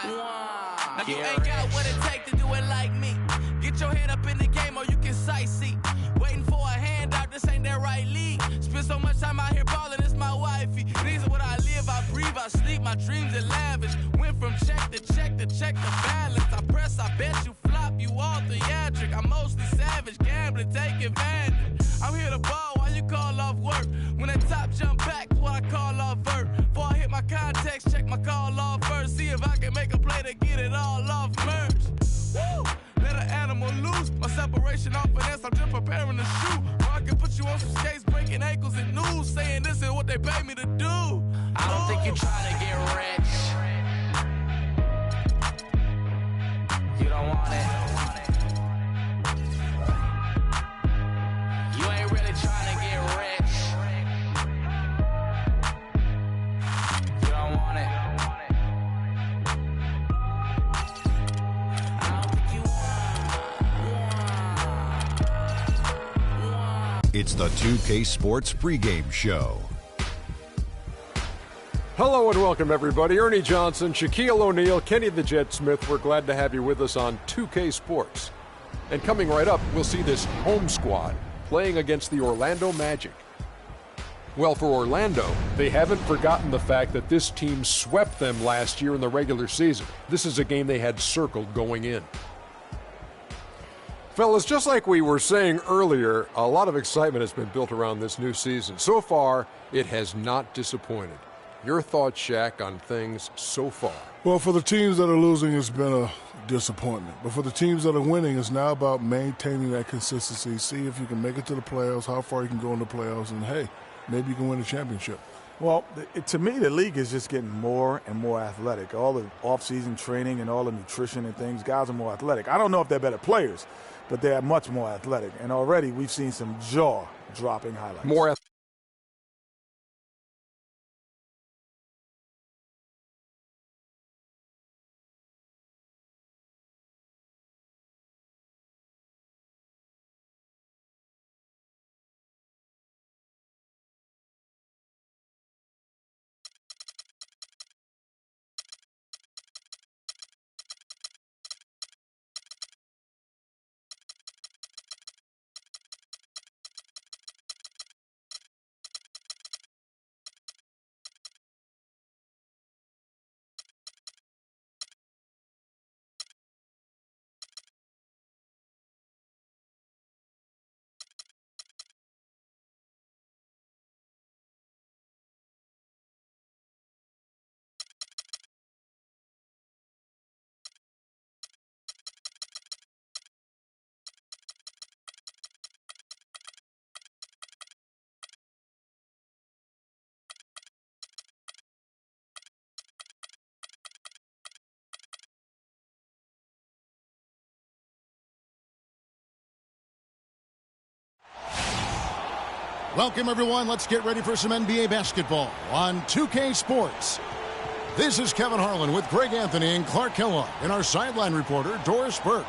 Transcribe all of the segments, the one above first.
Now you ain't got what it takes to do it like me. Get your head up in the game or you can sightsee. Waiting for a handout, this ain't that right league. Spend so much time out here balling, it's my wifey. These are what I live, I breathe, I sleep, my dreams are lavish. Went from check to check the balance. I press, I bet you flop, you all theatric. I'm mostly savage, gambling, take advantage. I'm here to ball while you call off work. When that top jump back, what I call off vert. Before I hit my context, check my call off first. See if I can make a play to get it all off merge. Woo! Let an animal loose. My separation off finesse, I'm just preparing to shoot. Or I can put you on some skates, breaking ankles and news, saying this is what they pay me to do. I don't think you're trying to get rich. You don't want it. You ain't really trying to get rich. You don't want it. I don't think you want. It's the 2K Sports pregame show. Hello and welcome, everybody. Ernie Johnson, Shaquille O'Neal, Kenny the Jet Smith. We're glad to have you with us on 2K Sports. And coming right up, we'll see this home squad playing against the Orlando Magic. Well, for Orlando, they haven't forgotten the fact that this team swept them last year in the regular season. This is a game they had circled going in. Fellas, just like we were saying earlier, a lot of excitement has been built around this new season. So far, it has not disappointed. Your thoughts, Shaq, on things so far? Well, for the teams that are losing, it's been a disappointment. But for the teams that are winning, it's now about maintaining that consistency. See if you can make it to the playoffs, how far you can go in the playoffs, and, hey, maybe you can win a championship. Well, to me, the league is just getting more and more athletic. All the off-season training and all the nutrition and things, guys are more athletic. I don't know if they're better players, but they're much more athletic. And already we've seen some jaw-dropping highlights. More athletic. Welcome, everyone. Let's get ready for some NBA basketball on 2K Sports. This is Kevin Harlan with Greg Anthony and Clark Kellogg and our sideline reporter, Doris Burke.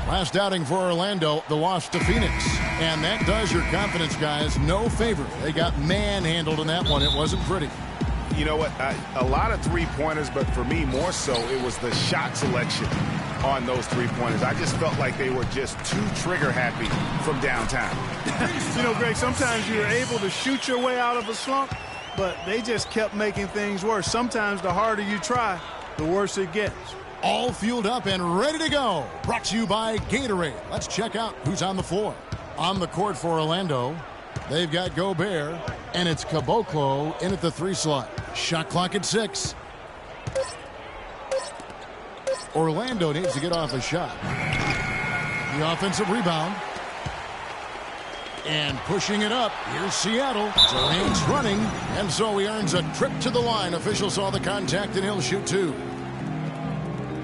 Last outing for Orlando, the loss to Phoenix. And that does your confidence guys no favor. They got manhandled in that one. It wasn't pretty. You know what? A lot of three-pointers, but for me, more so, it was the shot selection on those three-pointers. I just felt like they were just too trigger-happy from downtown. You know, Greg, sometimes you're able to shoot your way out of a slump, but they just kept making things worse. Sometimes the harder you try, the worse it gets. All fueled up and ready to go. Brought to you by Gatorade. Let's check out who's on the floor. On the court for Orlando, they've got Gobert, and it's Caboclo in at the 3 slot. Shot clock at 6. Orlando needs to get off a shot. The offensive rebound. And pushing it up, here's Seattle. Durant's running, and so he earns a trip to the line. Official saw the contact, and he'll shoot 2.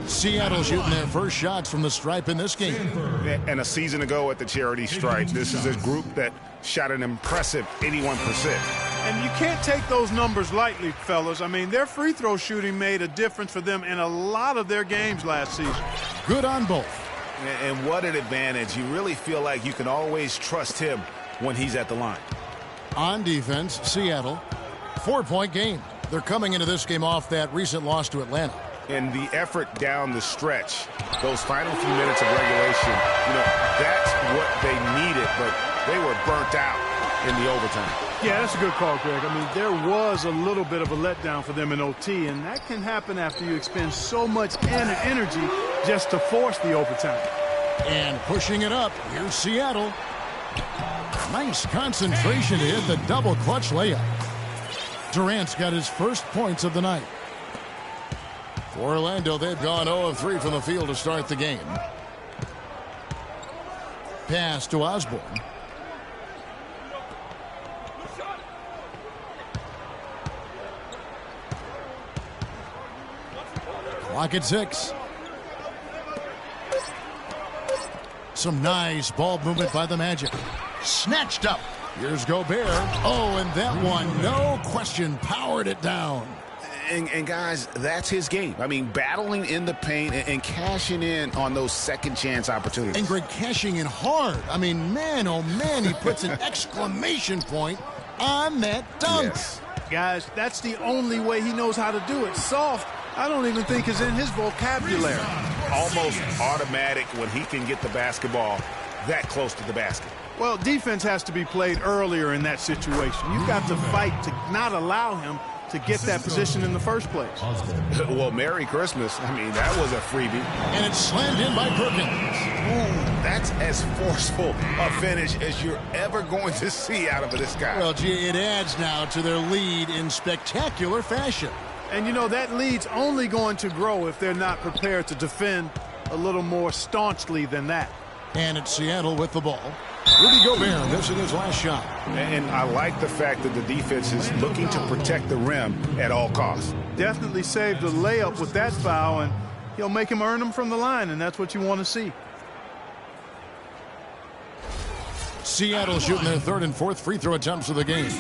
Seattle shooting their first shots from the stripe in this game. And a season ago at the charity stripe, this is a group that shot an impressive 81%. And you can't take those numbers lightly, fellas. I mean, their free throw shooting made a difference for them in a lot of their games last season. Good on both. And what an advantage. You really feel like you can always trust him when he's at the line. On defense, Seattle, 4-point game. They're coming into this game off that recent loss to Atlanta. And the effort down the stretch, those final few minutes of regulation, you know, that's what they needed, but they were burnt out in the overtime. Yeah, that's a good call, Greg. I mean, there was a little bit of a letdown for them in OT, and that can happen after you expend so much energy just to force the overtime. And pushing it up, here's Seattle. Nice concentration to hit the double clutch layup. Durant's got his first points of the night. For Orlando, they've gone 0 of 3 from the field to start the game. Pass to Osborne. Clock at 6. Some nice ball movement by the Magic. Snatched up. Here's Gobert. Oh, and that one, no question, powered it down. And guys, that's his game. I mean, battling in the paint and cashing in on those second chance opportunities. And Greg, cashing in hard. I mean, man, oh man, he puts an exclamation point on that dunk. Yes. Guys, that's the only way he knows how to do it. Soft, I don't even think is in his vocabulary. Almost automatic when he can get the basketball that close to the basket. Well, defense has to be played earlier in that situation. You've got to fight to not allow him to get that position in the first place. Well, Merry Christmas. I mean, that was a freebie. And it's slammed in by Perkins. Ooh, that's as forceful a finish as you're ever going to see out of this guy. Well, gee, it adds now to their lead in spectacular fashion. And, you know, that lead's only going to grow if they're not prepared to defend a little more staunchly than that. And it's Seattle with the ball. Rudy Gobert missing his last shot. And I like the fact that the defense is looking to protect the rim at all costs. Definitely saved a layup with that foul, and he'll make him earn them from the line, and that's what you want to see. Seattle shooting their third and fourth free throw attempts of the game.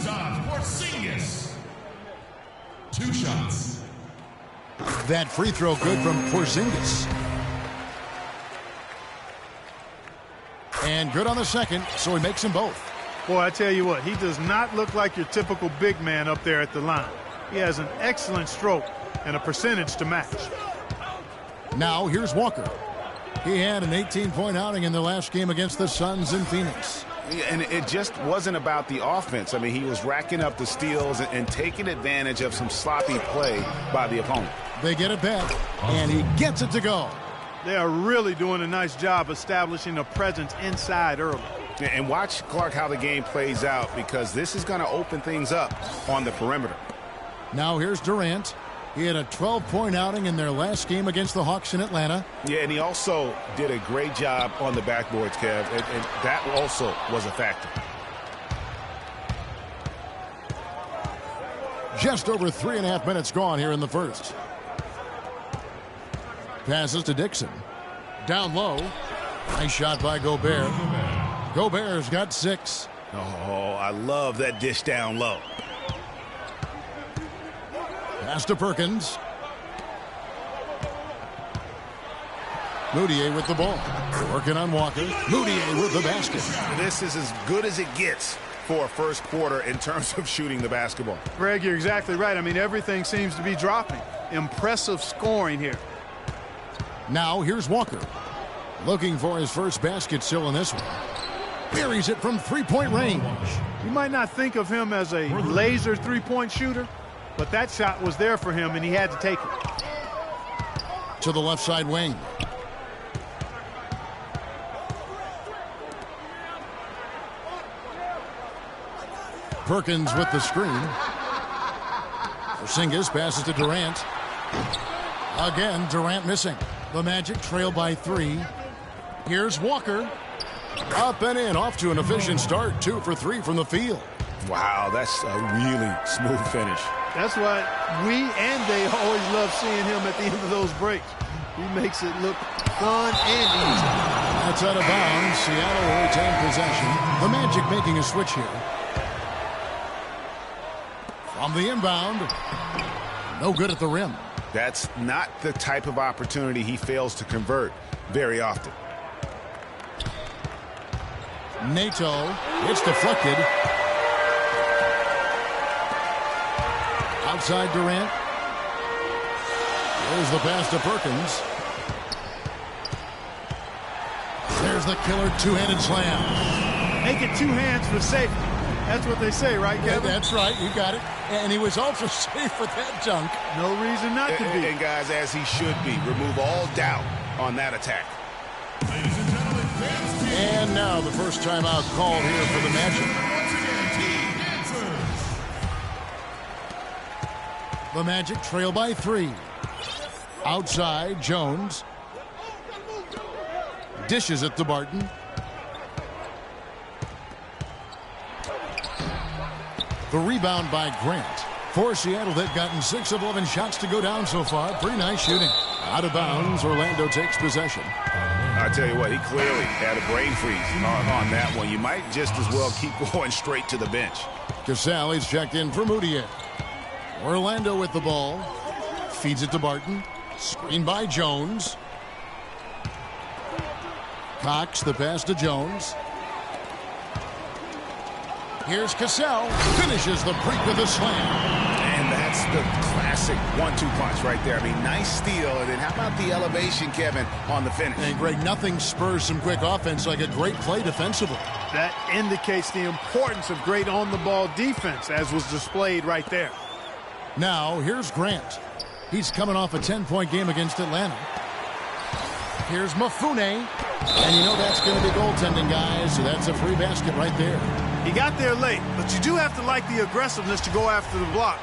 2 shots. That free throw good from Porzingis. And good on the second, so he makes them both. Boy, I tell you what, he does not look like your typical big man up there at the line. He has an excellent stroke and a percentage to match. Now here's Walker. He had an 18-point outing in their last game against the Suns in Phoenix. And it just wasn't about the offense. I mean, he was racking up the steals and taking advantage of some sloppy play by the opponent. They get it back, and he gets it to go. They are really doing a nice job establishing a presence inside early. And watch, Clark, how the game plays out, because this is going to open things up on the perimeter. Now here's Durant. He had a 12-point outing in their last game against the Hawks in Atlanta. Yeah, and he also did a great job on the backboards, Kev, and that also was a factor. Just over 3.5 minutes gone here in the first. Passes to Dixon. Down low. Nice shot by Gobert. Gobert's got 6. Oh, I love that dish down low. Pass to Perkins. Moutier with the ball. Working on Walker. Moutier with the basket. This is as good as it gets for a first quarter in terms of shooting the basketball. Greg, you're exactly right. I mean, everything seems to be dropping. Impressive scoring here. Now here's Walker. Looking for his first basket still in this one. Buries it from three-point range. You might not think of him as a laser three-point shooter, but that shot was there for him, and he had to take it. To the left side wing. Perkins with the screen. Porzingis passes to Durant. Again, Durant missing. The Magic trail by 3. Here's Walker. Up and in, off to an efficient start. 2 for 3 from the field. Wow, that's a really smooth finish. That's why we and they always love seeing him at the end of those breaks. He makes it look fun and easy. That's out of bounds. Seattle will retain possession. The Magic making a switch here. From the inbound. No good at the rim. That's not the type of opportunity he fails to convert very often. Neto. It's deflected. Outside Durant. There's the pass to Perkins. There's the killer two-handed slam. Make it 2 hands for safety. That's what they say, right, Kevin? Yeah, that's right. You got it. And he was also safe with that dunk. No reason not to be. And guys, as he should be. Remove all doubt on that attack. Ladies and gentlemen, fans, And now the first timeout called here for the Magic. once again, team answers. The Magic trail by 3. Outside, Jones. Dishes it to Barton. The rebound by Grant. For Seattle, they've gotten 6 of 11 shots to go down so far. Pretty nice shooting. Out of bounds, Orlando takes possession. I tell you what, he clearly had a brain freeze on that one. You might just as well keep going straight to the bench. Cassell is checked in for Moutier. Orlando with the ball. Feeds it to Barton. Screen by Jones. Cox, the pass to Jones. Here's Cassell. Finishes the break with a slam. And that's the classic 1-2 punch right there. I mean, nice steal. And then how about the elevation, Kevin, on the finish? And Greg, nothing spurs some quick offense like a great play defensively. That indicates the importance of great on-the-ball defense, as was displayed right there. Now, here's Grant. He's coming off a 10-point game against Atlanta. Here's Mafune. And you know that's going to be goaltending, guys. So that's a free basket right there. He got there late, but you do have to like the aggressiveness to go after the block.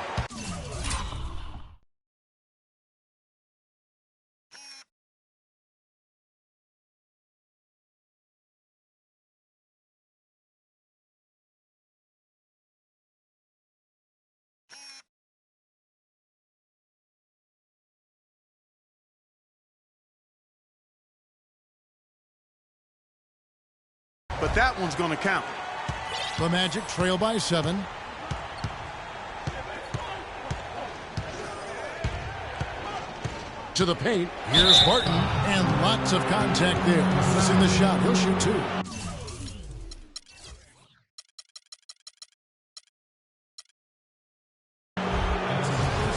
But that one's going to count. The Magic trail by 7. To the paint. Here's Barton. And lots of contact there. Missing the shot. He'll shoot 2.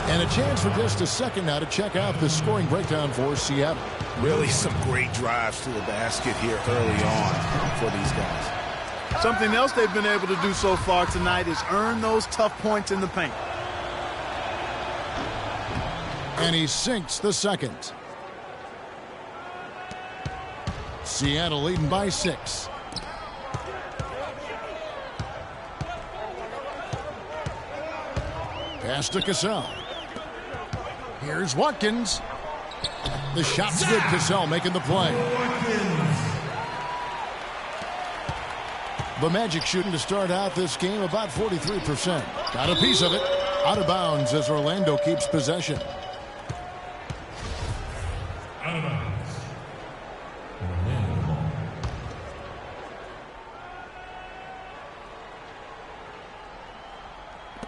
And a chance for just a second now to check out the scoring breakdown for Seattle. Really some great drives to the basket here early on for these guys. Something else they've been able to do so far tonight is earn those tough points in the paint. And he sinks the second. Seattle leading by 6. Pass to Cassell. Here's Watkins. The shot's good. Cassell making the play. The Magic shooting to start out this game about 43%. Got a piece of it. Out of bounds as Orlando keeps possession. Out of bounds.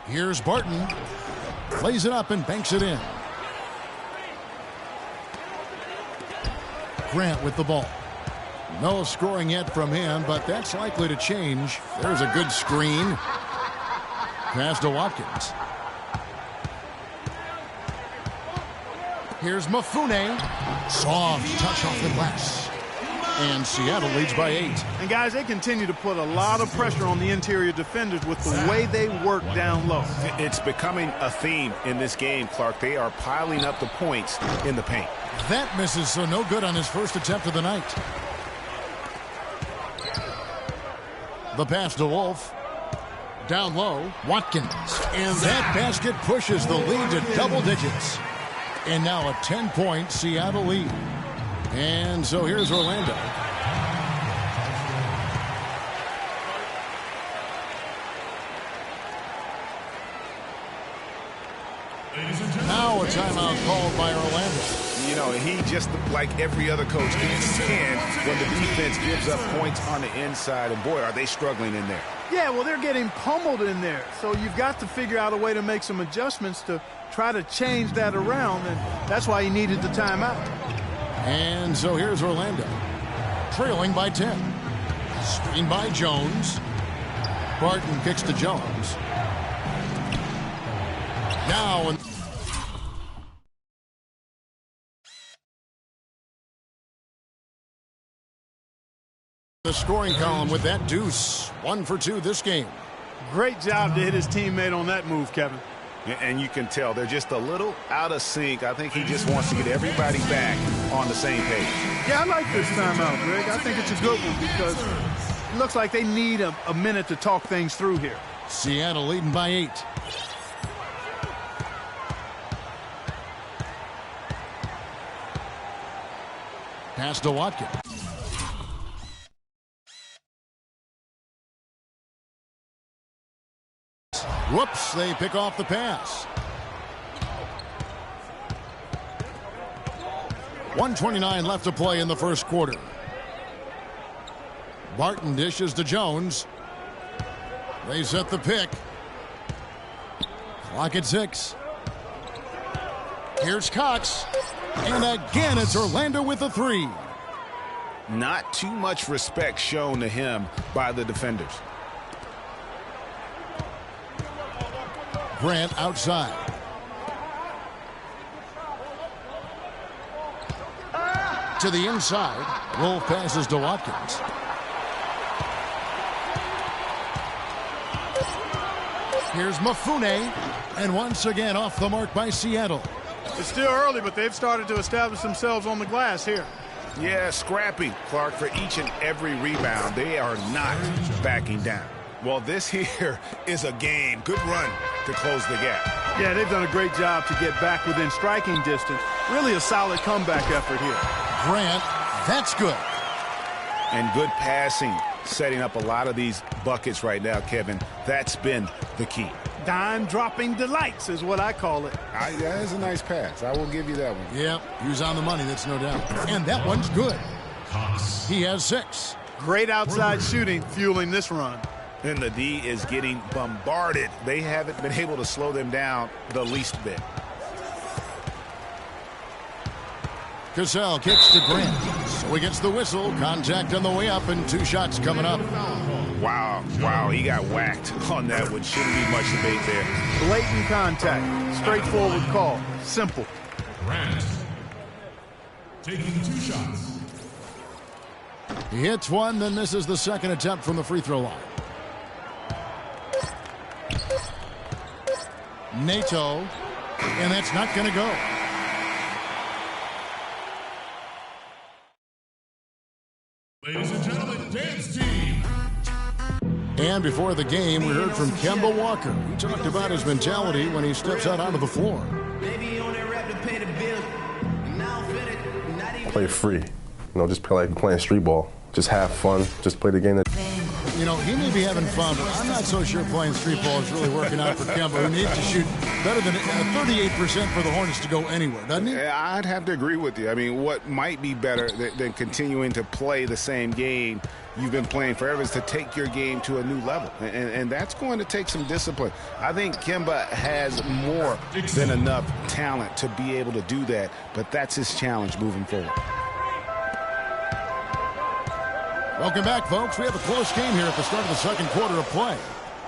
Here's Barton. Plays it up and banks it in. Grant with the ball. No scoring yet from him, but that's likely to change. There's a good screen. Pass to Watkins. Here's Mafune. Soft touch off the glass. And Seattle leads by 8. And guys, they continue to put a lot of pressure on the interior defenders with the way they work down low. It's becoming a theme in this game, Clark. They are piling up the points in the paint. That misses, so no good on his first attempt of the night. The pass to Wolf. Down low, Watkins. And that basket pushes the lead to double digits. And now a 10-point Seattle lead. And so here's Orlando. Now a timeout called by Orlando. You know, he just, like every other coach, can't stand when the defense gives up points on the inside. And boy, are they struggling in there. Yeah, well, they're getting pummeled in there. So you've got to figure out a way to make some adjustments to try to change that around. And that's why he needed the timeout. And so here's Orlando, trailing by 10. Screen by Jones. Barton kicks to Jones. Now and the scoring column with that deuce. 1 for 2 this game. Great job to hit his teammate on that move, Kevin. And you can tell they're just a little out of sync. I think he just wants to get everybody back on the same page. Yeah, I like this timeout, Greg. I think it's a good one because it looks like they need a minute to talk things through here. Seattle leading by 8. Pass to Watkins. Whoops, they pick off the pass. 1:29 left to play in the first quarter. Barton dishes to Jones. They set the pick. Clock at 6. Here's Cox. And again, it's Orlando with a 3. Not too much respect shown to him by the defenders. Grant outside. To the inside. Wolf passes to Watkins. Here's Mafune. And once again off the mark by Seattle. It's still early, but they've started to establish themselves on the glass here. Yeah, scrappy, Clark, for each and every rebound. They are not backing down. Well, this here is a game. Good run to close the gap. Yeah, they've done a great job to get back within striking distance. Really a solid comeback effort here. Grant, that's good. And good passing, setting up a lot of these buckets right now, Kevin. That's been the key. Dime-dropping delights is what I call it. That is a nice pass. I will give you that one. Yeah, he was on the money, that's no doubt. And that one's good. He has 6. Great outside shooting fueling this run. And the D is getting bombarded. They haven't been able to slow them down the least bit. Cassell kicks to Grant. So he gets the whistle. Contact on the way up and 2 shots coming up. Wow, he got whacked on that one. Shouldn't be much debate there. Blatant contact. Straightforward call. Simple. Grant taking 2 shots. He hits one, then misses the second attempt from the free throw line. Neto, and that's not going to go. Ladies and gentlemen, dance team. And before the game, we heard from Kemba Walker. He talked about his mentality when he steps out onto the floor. Play free, just play like playing street ball. Just have fun. Just play the game. You know, he may be having fun, but I'm not so sure playing street ball is really working out for Kemba, who needs to shoot better than 38% for the Hornets to go anywhere, doesn't he? I'd have to agree with you. I mean, what might be better than continuing to play the same game you've been playing forever is to take your game to a new level. And that's going to take some discipline. I think Kemba has more than enough talent to be able to do that, but that's his challenge moving forward. Welcome back, folks. We have a close game here at the start of the second quarter of play.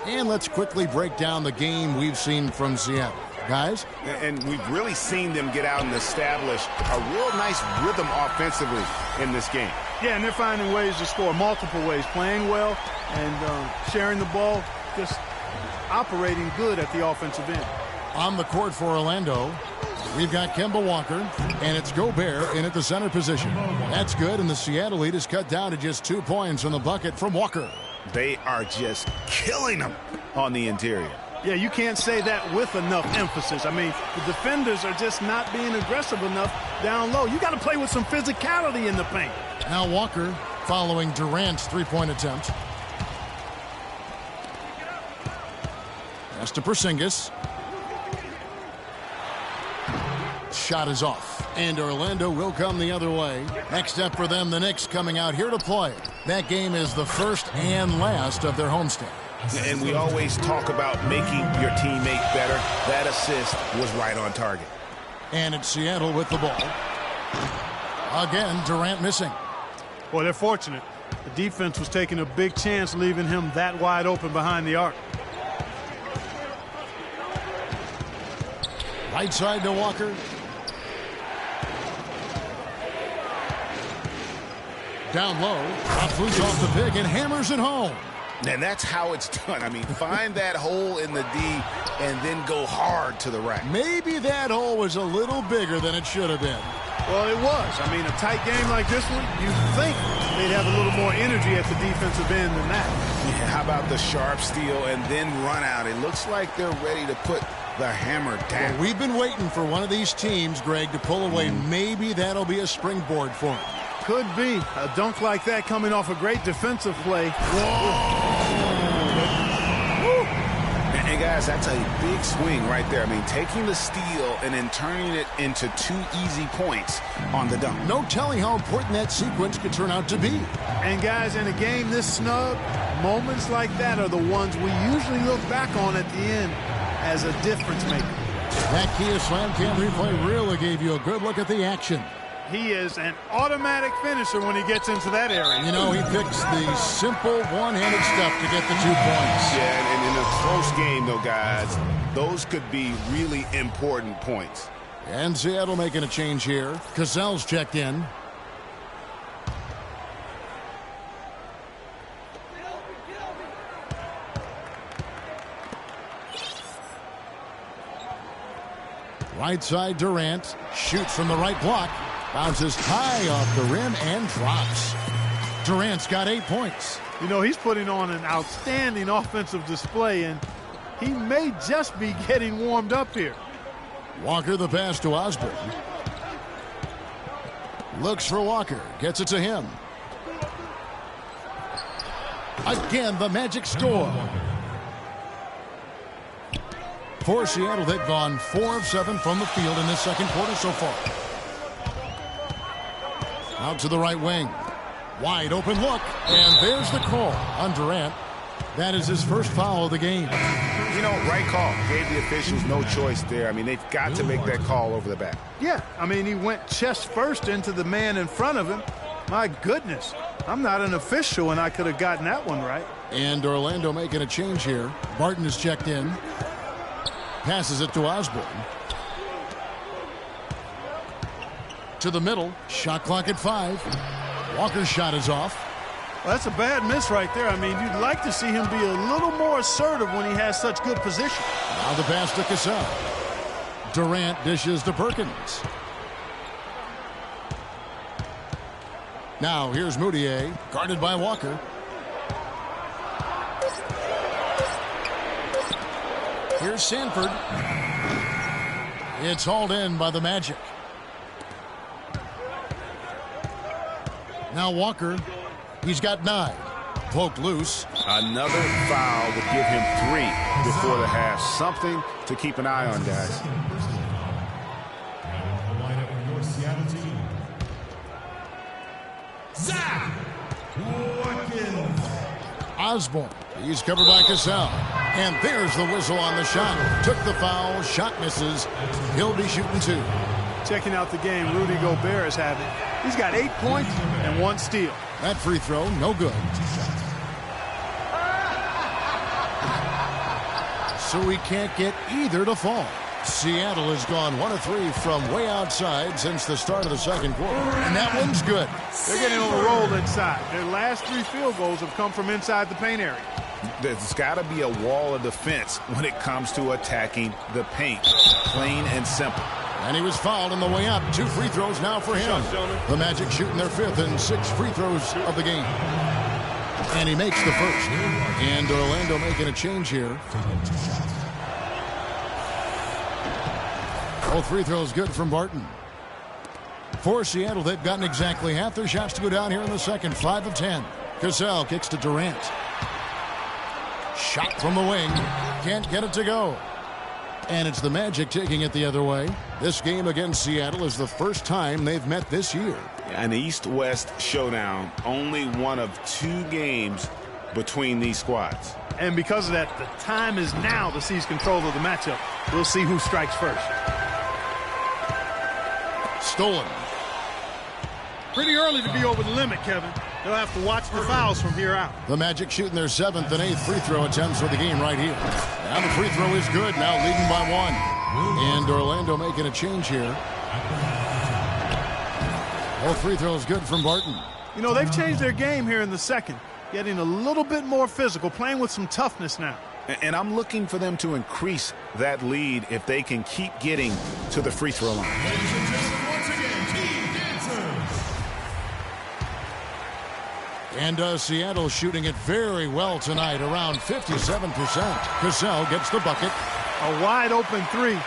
And let's quickly break down the game we've seen from Seattle. Guys? And we've really seen them get out and establish a real nice rhythm offensively in this game. Yeah, and they're finding ways to score multiple ways, playing well and sharing the ball, just operating good at the offensive end. On the court for Orlando, we've got Kemba Walker, and it's Gobert in at the center position. That's good, and the Seattle lead is cut down to just 2 points on the bucket from Walker. They are just killing them on the interior. Yeah, you can't say that with enough emphasis. I mean, the defenders are just not being aggressive enough down low. You got to play with some physicality in the paint. Now Walker following Durant's three-point attempt. Pass to Porzingis. Shot is off, and Orlando will come the other way. Next up for them, the Knicks coming out here to play. That game is the first and last of their homestand. And we always talk about making your teammate better. That assist was right on target. And it's Seattle with the ball. Again, Durant missing. Well, they're fortunate. The defense was taking a big chance leaving him that wide open behind the arc. Right side to Walker. Down low. Drops loose off the pick and hammers it home. And that's how it's done. I mean, find that hole in the D and then go hard to the rack. Maybe that hole was a little bigger than it should have been. Well, it was. I mean, a tight game like this one, you'd think they'd have a little more energy at the defensive end than that. Yeah, how about the sharp steal and then run out? It looks like they're ready to put the hammer down. Well, we've been waiting for one of these teams, Greg, to pull away. Maybe that'll be a springboard for them. Could be. A dunk like that coming off a great defensive play. And guys, that's a big swing right there. I mean, taking the steal and then turning it into 2 easy points on the dunk. No telling how important that sequence could turn out to be. And guys, in a game this snug, moments like that are the ones we usually look back on at the end as a difference maker. That Kia Slam Cam replay really gave you a good look at the action. He is an automatic finisher when he gets into that area. You know, he picks the simple one-handed stuff to get the 2 points. Yeah, and in a close game, though, guys, those could be really important points. And Seattle making a change here. Cassell's checked in. Right side, Durant. Shoots from the right block. Bounces high off the rim and drops. Durant's got 8 points. You know, he's putting on an outstanding offensive display, and he may just be getting warmed up here. Walker the pass to Osborne. Looks for Walker. Gets it to him. Again, the Magic score. For Seattle, they've gone 4 of 7 from the field in this second quarter so far. Out to the right wing. Wide open look. And there's the call on Durant. That is his first foul of the game. You know, right call. Gave the officials no choice there. I mean, they've got to make that call over the back. Yeah, I mean, he went chest first into the man in front of him. My goodness. I'm not an official, and I could have gotten that one right. And Orlando making a change here. Barton is checked in. Passes it to Osborne. To the middle. Shot clock at 5. Walker's shot is off. Well, that's a bad miss right there. I mean, you'd like to see him be a little more assertive when he has such good position. Now the pass to Cassell. Durant dishes to Perkins. Now here's Moutier, guarded by Walker. Here's Sandford. It's hauled in by the Magic. Now Walker, he's got 9. Poked loose. Another foul would give him 3 before the half. Something to keep an eye on, guys. The lineup for your Seattle team. Zach Watkins. Osborne, he's covered by Cassell. And there's the whistle on the shot. Took the foul, shot misses. He'll be shooting 2. Checking out the game Rudy Gobert is having. He's got 8 points and 1 steal. That free throw, no good. So he can't get either to fall. Seattle has gone 1 of 3 from way outside since the start of the second quarter. And that one's good. They're getting on the roll inside. Their last 3 field goals have come from inside the paint area. There's got to be a wall of defense when it comes to attacking the paint. Plain and simple. And he was fouled on the way up. 2 free throws now for him. The Magic shooting their 5th and 6th free throws of the game. And he makes the first. And Orlando making a change here. All free throws good from Barton. For Seattle, they've gotten exactly half their shots to go down here in the second. 5 of 10. Cassell kicks to Durant. Shot from the wing. Can't get it to go. And it's the Magic taking it the other way. This game against Seattle is the first time they've met this year. An East-West showdown. Only one of 2 games between these squads. And because of that, the time is now to seize control of the matchup. We'll see who strikes first. Stolen. Pretty early to be over the limit, Kevin. They'll have to watch the fouls from here out. The Magic shooting their 7th and 8th free throw attempts for the game right here. Now the free throw is good, now leading by 1. And Orlando making a change here. All free throws good from Barton. You know, they've changed their game here in the second, getting a little bit more physical, playing with some toughness now. And I'm looking for them to increase that lead if they can keep getting to the free throw line. Ladies and gentlemen, once again, Team Dancers. And Seattle shooting it very well tonight, around 57%. Cassell gets the bucket. A wide open 3.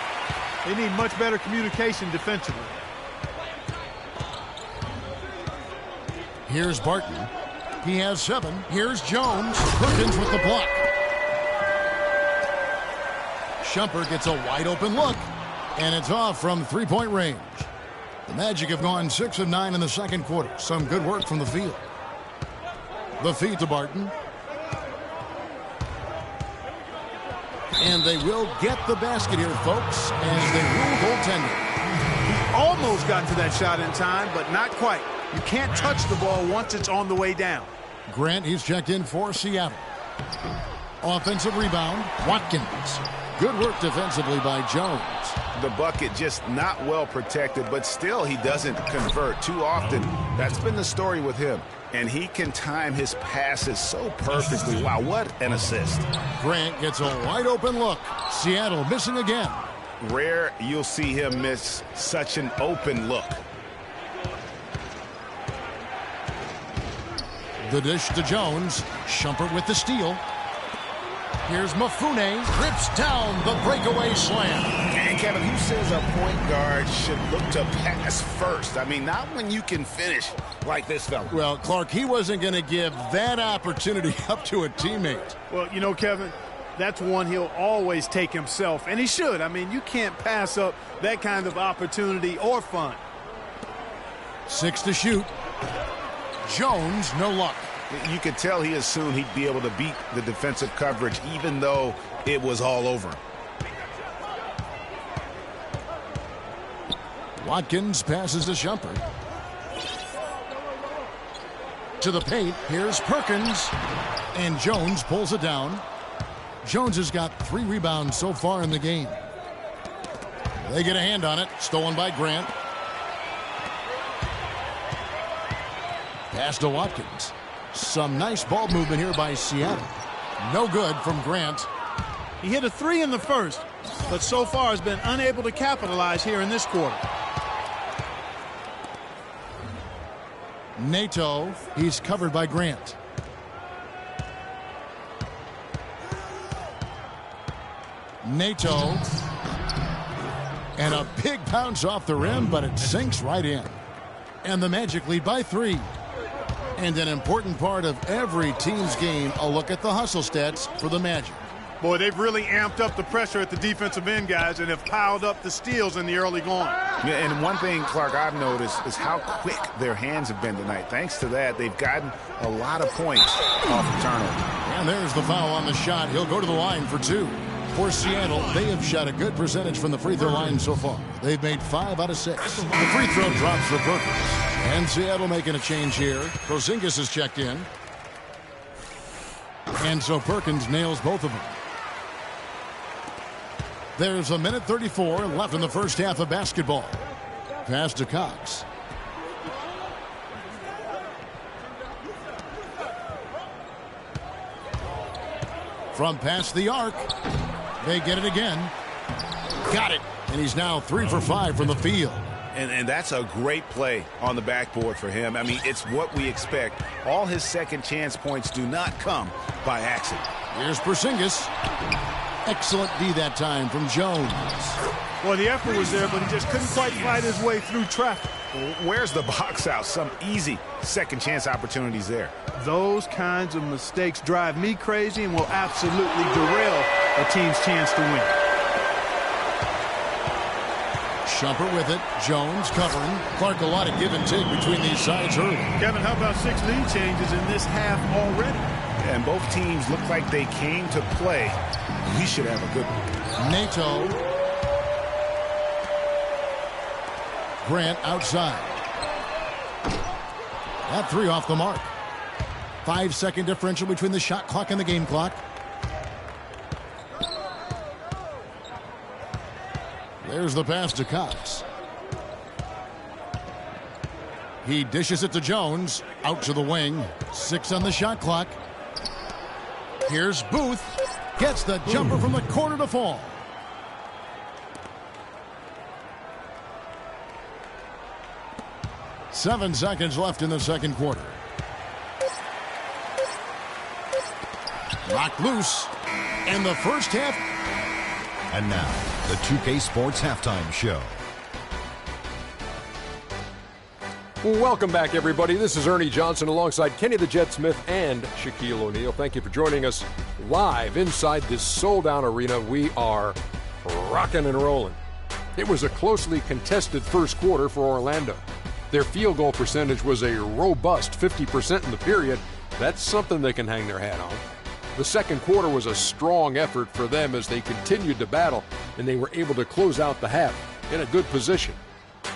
They need much better communication defensively. Here's Barton. He has 7. Here's Jones. Perkins with the block. Shumpert gets a wide open look. And it's off from 3-point range. The Magic have gone 6 of 9 in the second quarter. Some good work from the field. The feed to Barton. And they will get the basket here, folks, as they rule goaltending. He almost got to that shot in time, but not quite. You can't touch the ball once it's on the way down. Grant, he's checked in for Seattle. Offensive rebound, Watkins. Good work defensively by Jones. The bucket just not well protected, but still he doesn't convert too often. That's been the story with him. And he can time his passes so perfectly. Wow, what an assist. Grant gets a wide open look. Seattle missing again. Rare you'll see him miss such an open look. The dish to Jones. Shumpert with the steal. Here's Mafune. Rips down the breakaway slam. And Kevin, who says a point guard should look to pass first? I mean, not when you can finish like this fella. Well, Clark, he wasn't going to give that opportunity up to a teammate. Well, you know, Kevin, that's one he'll always take himself, and he should. I mean, you can't pass up that kind of opportunity or fun. 6 to shoot. Jones, no luck. You could tell he assumed he'd be able to beat the defensive coverage, even though it was all over. Watkins passes to Shumpert. To the paint, here's Perkins. And Jones pulls it down. Jones has got 3 rebounds so far in the game. They get a hand on it, stolen by Grant. Pass to Watkins. Some nice ball movement here by Seattle. No good from Grant. He hit a 3 in the first, but so far has been unable to capitalize here in this quarter. Neto, he's covered by Grant. Neto. And a big bounce off the rim, but it sinks right in. And the Magic lead by 3. And an important part of every team's game, a look at the hustle stats for the Magic. Boy, they've really amped up the pressure at the defensive end, guys, and have piled up the steals in the early going. Yeah, and one thing, Clark, I've noticed is how quick their hands have been tonight. Thanks to that, they've gotten a lot of points off the turnover. And there's the foul on the shot. He'll go to the line for 2. For Seattle, they have shot a good percentage from the free throw line so far. They've made 5 out of 6. The free throw drops for Perkins. And Seattle making a change here. Porzingis is checked in. And so Perkins nails both of them. There's a minute 34 left in the first half of basketball. Pass to Cox. From past the arc. They get it again. Got it. And he's now 3 for 5 from the field. And that's a great play on the backboard for him. I mean, it's what we expect. All his second chance points do not come by accident. Here's Porzingis. Excellent D that time from Jones. Well, the effort was there, but he just couldn't quite fight his way through traffic. Where's the box out? Some easy second chance opportunities there. Those kinds of mistakes drive me crazy and will absolutely derail a team's chance to win. Shumpert with it. Jones covering. Clark, a lot of give and take between these sides early. Kevin, how about 6 lead changes in this half already? And both teams look like they came to play. We should have a good one. Neto. Grant outside. That 3 off the mark. 5-second differential between the shot clock and the game clock. There's the pass to Cox. He dishes it to Jones. Out to the wing. 6 on the shot clock. Here's Booth. Gets the jumper from the corner to fall. Seven seconds left in the second quarter. Rocked loose. In the first half. And now, the 2K Sports Halftime Show. Welcome back, everybody. This is Ernie Johnson alongside Kenny the Jet Smith and Shaquille O'Neal. Thank you for joining us live inside this sold-out arena. We are rocking and rolling. It was a closely contested first quarter for Orlando. Their field goal percentage was a robust 50% in the period. That's something they can hang their hat on. The second quarter was a strong effort for them as they continued to battle, and they were able to close out the half in a good position.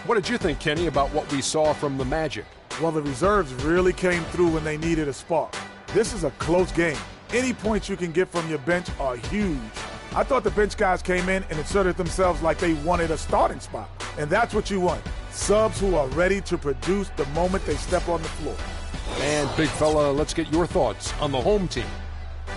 What did you think, Kenny, about what we saw from the Magic? Well, the reserves really came through when they needed a spark. This is a close game. Any points you can get from your bench are huge. I thought the bench guys came in and inserted themselves like they wanted a starting spot. And that's what you want. Subs who are ready to produce the moment they step on the floor. And, big fella, let's get your thoughts on the home team.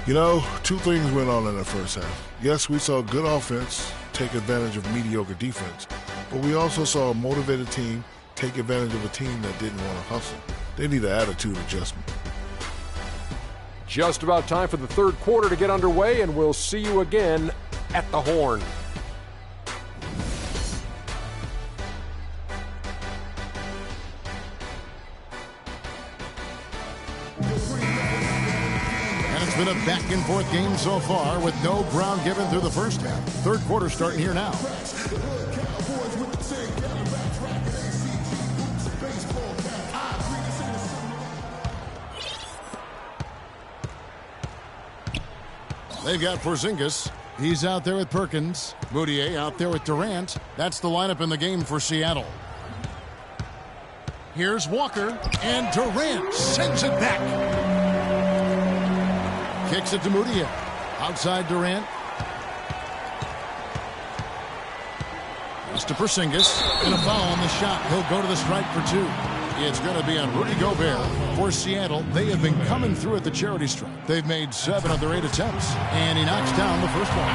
You know, 2 things went on in the first half. Yes, we saw good offense take advantage of mediocre defense, but we also saw a motivated team take advantage of a team that didn't want to hustle. They need an attitude adjustment. Just about time for the third quarter to get underway, and we'll see you again at the Horn. Been a back-and-forth game so far with no ground given through the first half. Third quarter starting here now. They've got Porzingis. He's out there with Perkins. Moutier out there with Durant. That's the lineup in the game for Seattle. Here's Walker, and Durant sends it back. Kicks it to Moutier. Outside Durant. It's to Porzingis. And a foul on the shot. He'll go to the stripe for 2. It's going to be on Rudy Gobert. For Seattle, they have been coming through at the charity stripe. They've made 7 of their 8 attempts. And he knocks down the first one.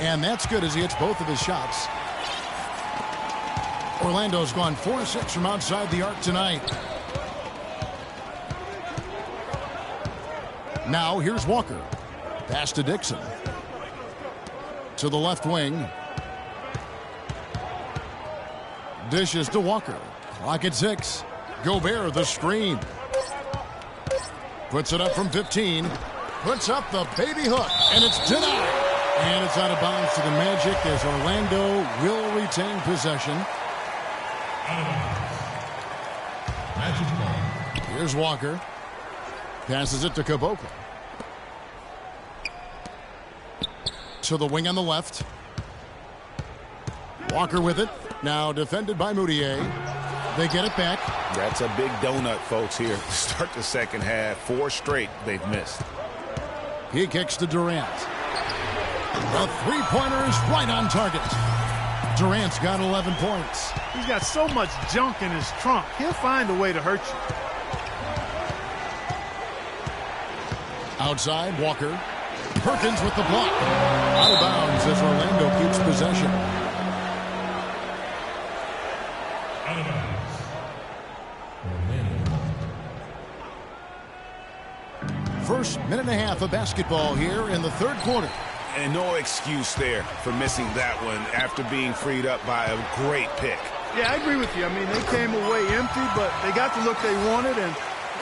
And that's good as he hits both of his shots. Orlando's gone 4-6 from outside the arc tonight. Now, here's Walker. Pass to Dixon. To the left wing. Dishes to Walker. Clock at 6. Gobert, the screen. Puts it up from 15. Puts up the baby hook, and it's denied. And it's out of bounds to the Magic as Orlando will retain possession. Here's Walker. Passes it to Caboclo. To the wing on the left. Walker with it. Now defended by Moutier. They get it back. That's a big donut, folks, here to start the second half. 4 straight they've missed. He kicks to Durant. The three-pointer is right on target. Durant's got 11 points. He's got so much junk in his trunk. He'll find a way to hurt you. Outside, Walker. Perkins with the block. Out of bounds as Orlando keeps possession. Out of bounds. Orlando. First minute and a half of basketball here in the third quarter. And no excuse there for missing that one after being freed up by a great pick. Yeah, I agree with you. I mean, they came away empty, but they got the look they wanted, and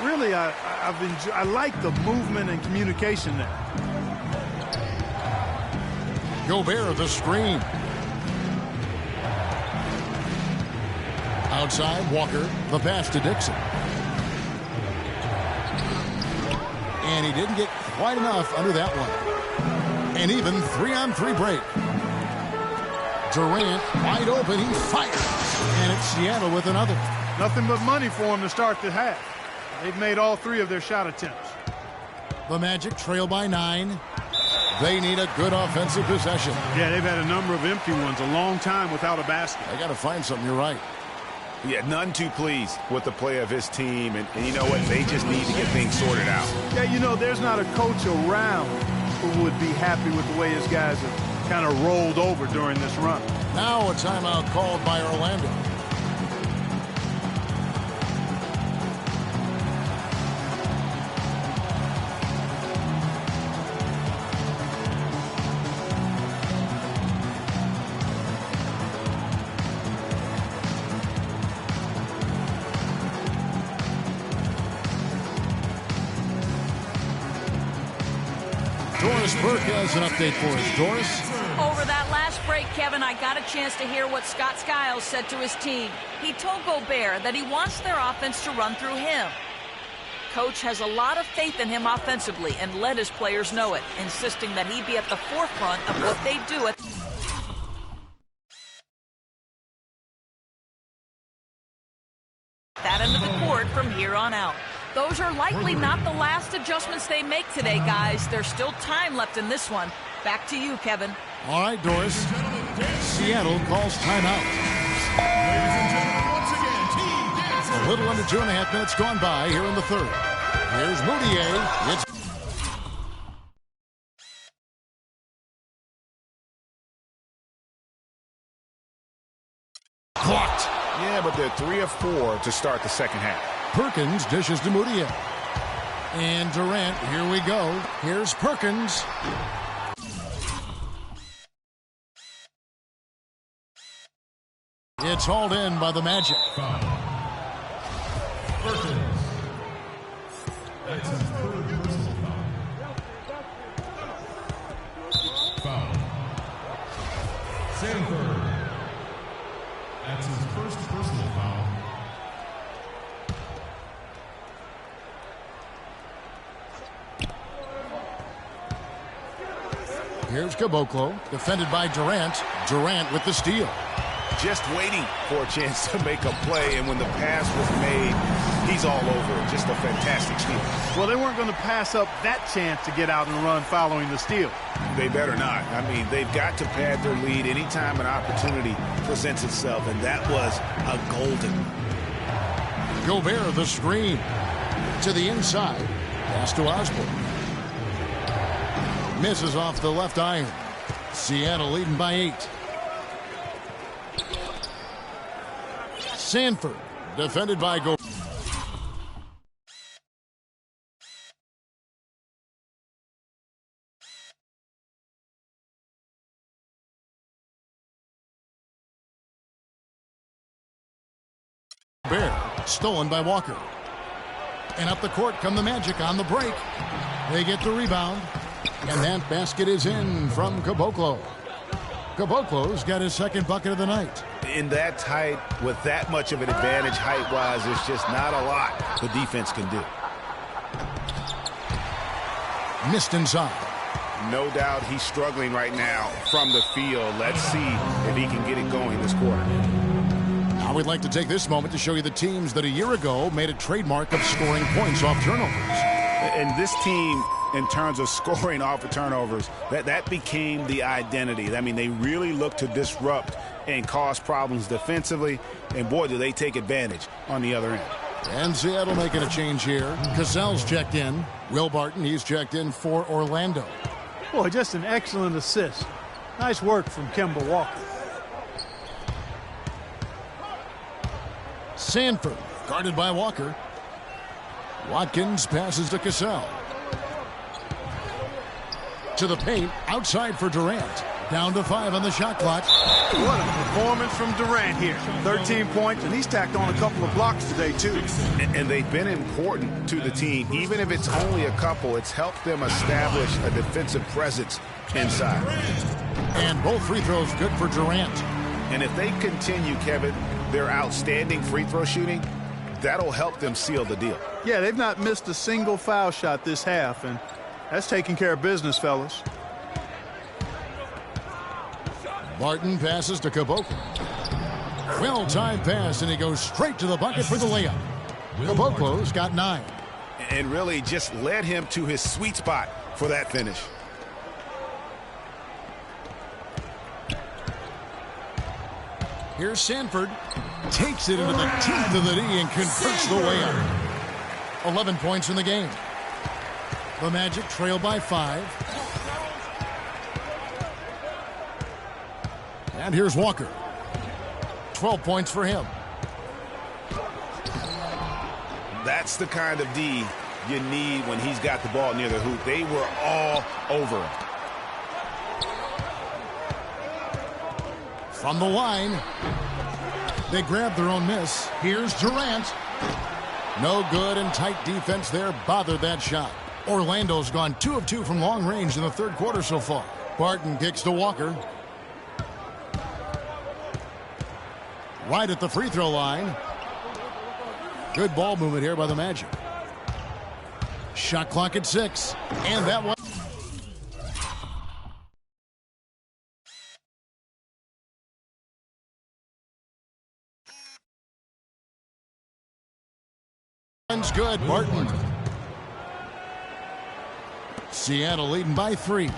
really, I like the movement and communication there. Gobert the screen. Outside, Walker. The pass to Dixon. And he didn't get quite enough under that one. An even 3-on-3 break. Durant wide open. He fires. And it's Seattle with another. Nothing but money for him to start the half. They've made all 3 of their shot attempts. The Magic trail by 9. They need a good offensive possession. Yeah, they've had a number of empty ones, a long time without a basket. They got to find something. You're right. Yeah, none too pleased with the play of his team. And you know what? They just need to get things sorted out. Yeah, you know, there's not a coach around who would be happy with the way his guys have kind of rolled over during this run. Now a timeout called by Orlando. Burke has an update for us. Doris? Over that last break, Kevin, I got a chance to hear what Scott Skiles said to his team. He told Gobert that he wants their offense to run through him. Coach has a lot of faith in him offensively and let his players know it, insisting that he be at the forefront of what they do at that end of the court from here on out. Those are likely not the last adjustments they make today, guys. There's still time left in this one. Back to you, Kevin. All right, Doris. Seattle calls timeout. A little under 2.5 minutes gone by here in the third. Here's Moutier. It's blocked. Yeah, but they're 3 of 4 to start the second half. Perkins dishes to Moutier. And Durant, here we go. Here's Perkins. It's hauled in by the Magic. Perkins. That's his third personal foul. Sandford. That's his first personal foul. Here's Caboclo, defended by Durant. Durant with the steal. Just waiting for a chance to make a play, and when the pass was made, he's all over it. Just a fantastic steal. Well, they weren't going to pass up that chance to get out and run following the steal. They better not. I mean, they've got to pad their lead anytime an opportunity presents itself, and that was a golden. Gobert the screen. To the inside. Pass to Osborne. Misses off the left iron. Seattle leading by 8. Sandford, defended by Gobert. Stolen by Walker. And up the court come the Magic on the break. They get the rebound. And that basket is in from Caboclo. Caboclo's got his second bucket of the night. In that tight, with that much of an advantage height-wise, there's just not a lot the defense can do. Missed inside. No doubt he's struggling right now from the field. Let's see if he can get it going this quarter. Now we'd like to take this moment to show you the teams that a year ago made a trademark of scoring points off turnovers. And this team, in terms of scoring off of turnovers, that became the identity. I mean, they really look to disrupt and cause problems defensively, and boy, do they take advantage on the other end. And Seattle making a change here. Cassell's checked in. Will Barton, he's checked in for Orlando. Boy, just an excellent assist. Nice work from Kemba Walker. Sandford, guarded by Walker. Watkins passes to Cassell. To the paint, outside for Durant. Down to 5 on the shot clock. What a performance from Durant here. 13 points, and he's tacked on a couple of blocks today, too. And they've been important to the team. Even if it's only a couple, it's helped them establish a defensive presence inside. And both free throws good for Durant. And if they continue, Kevin, their outstanding free throw shooting, that'll help them seal the deal. Yeah, they've not missed a single foul shot this half, and that's taking care of business, fellas. Barton passes to Caboclo. Well-timed pass, and he goes straight to the bucket for the layup. Caboclo's got 9. And really just led him to his sweet spot for that finish. Here's Sandford. Takes it into the teeth of the knee and converts the layup. 11 points in the game. The Magic trail by 5. And here's Walker. 12 points for him. That's the kind of D you need when he's got the ball near the hoop. They were all over him. From the line, they grab their own miss. Here's Durant. No good, and tight defense there bothered that shot. Orlando's gone 2 of 2 from long range in the third quarter so far. Barton kicks to Walker. Right at the free throw line. Good ball movement here by the Magic. Shot clock at 6. And that one. One's good, Barton. Seattle leading by 3.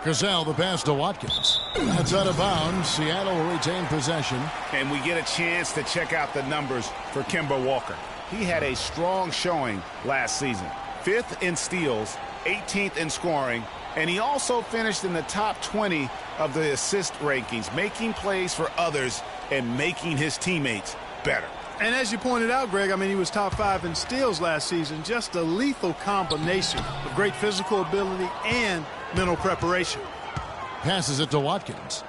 Cassell, the pass to Watkins. That's out of bounds. Seattle will retain possession. And we get a chance to check out the numbers for Kemba Walker. He had a strong showing last season. 5th in steals, 18th in scoring, and he also finished in the top 20 of the assist rankings, making plays for others and making his teammates better. And as you pointed out, Greg, I mean, he was top 5 in steals last season. Just a lethal combination of great physical ability and mental preparation. Passes it to Watkins.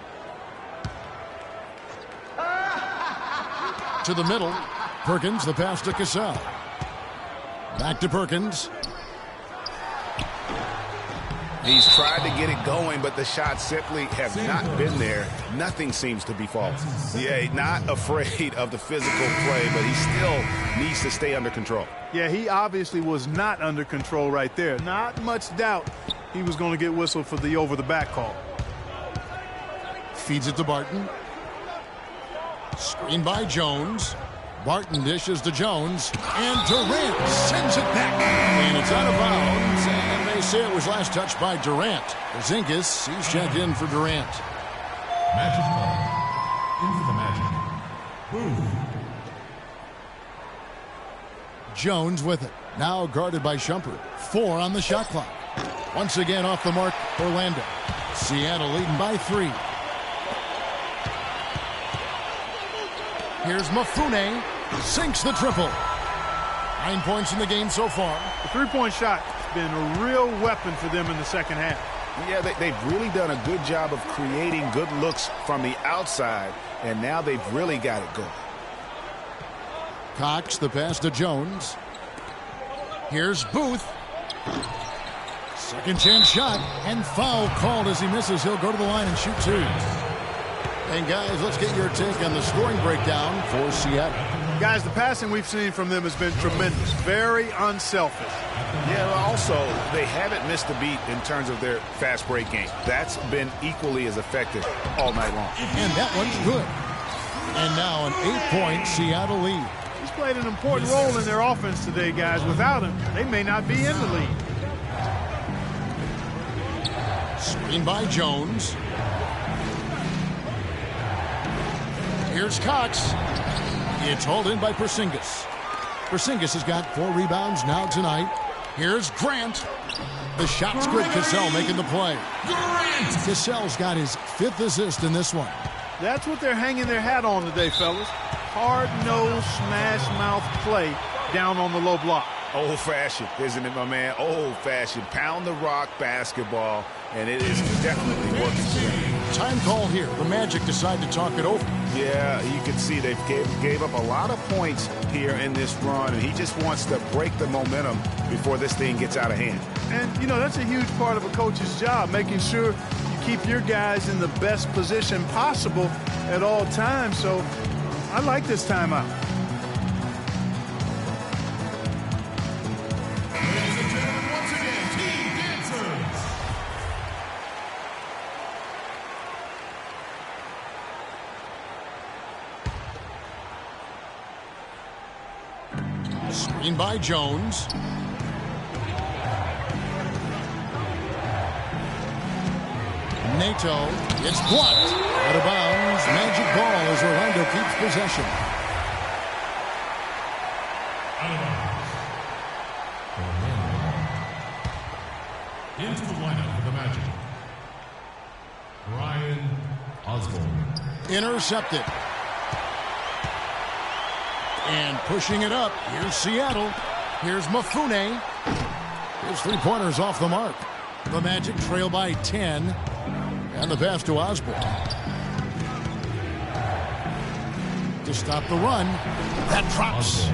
To the middle. Perkins, the pass to Cassell. Back to Perkins. He's tried to get it going, but the shots simply have not been there. Nothing seems to be falling. Yeah, not afraid of the physical play, but he still needs to stay under control. Yeah, he obviously was not under control right there. Not much doubt he was going to get whistled for the over-the-back call. Feeds it to Barton. Screen by Jones. Barton dishes to Jones. And Durant sends it back. And it's out of bounds. And they say it was last touched by Durant. Porzingis, he's checked in for Durant. Magic ball. Into the Magic. Booth. Jones with it. Now guarded by Shumpert. 4 on the shot clock. Once again off the mark, Orlando. Seattle leading by 3. Here's Mafune. Sinks the triple. 9 points in the game so far. The three-point shot has been a real weapon for them in the second half. Yeah, they've really done a good job of creating good looks from the outside, and now they've really got it going. Cox, the pass to Jones. Here's Booth. Second chance shot, and foul called as he misses. He'll go to the line and shoot 2. And guys, let's get your take on the scoring breakdown for Seattle. Guys, the passing we've seen from them has been tremendous. Very unselfish. Yeah, also, they haven't missed a beat in terms of their fast break game. That's been equally as effective all night long. And that one's good. And now an 8-point Seattle lead. He's played an important role in their offense today, guys. Without him, they may not be in the lead. Screen by Jones. Here's Cox. It's hauled in by Porzingis. Porzingis has got 4 rebounds now tonight. Here's Grant. The shot's good. Cassell making the play. Cassell's got his 5th assist in this one. That's what they're hanging their hat on today, fellas. Hard-nosed, smash-mouth play down on the low block. Old-fashioned, isn't it, my man? Old-fashioned. Pound the rock basketball, and it is definitely working for them. Time call here. The Magic decide to talk it over. Yeah, you can see they gave up a lot of points here in this run, and he just wants to break the momentum before this thing gets out of hand. And, you know, that's a huge part of a coach's job, making sure you keep your guys in the best position possible at all times. So I like this timeout. Ladies and gentlemen, once again, Team Dancers. Screen by Jones. Neto. It's blocked. Out of bounds. Magic ball as Orlando keeps possession. Out of bounds. Orlando. Into the lineup for the Magic. Brian Osborne. Intercepted. And pushing it up. Here's Seattle. Here's Mafune. His 3-pointers off the mark. The Magic trail by 10. And the pass to Osborne. To stop the run. That drops.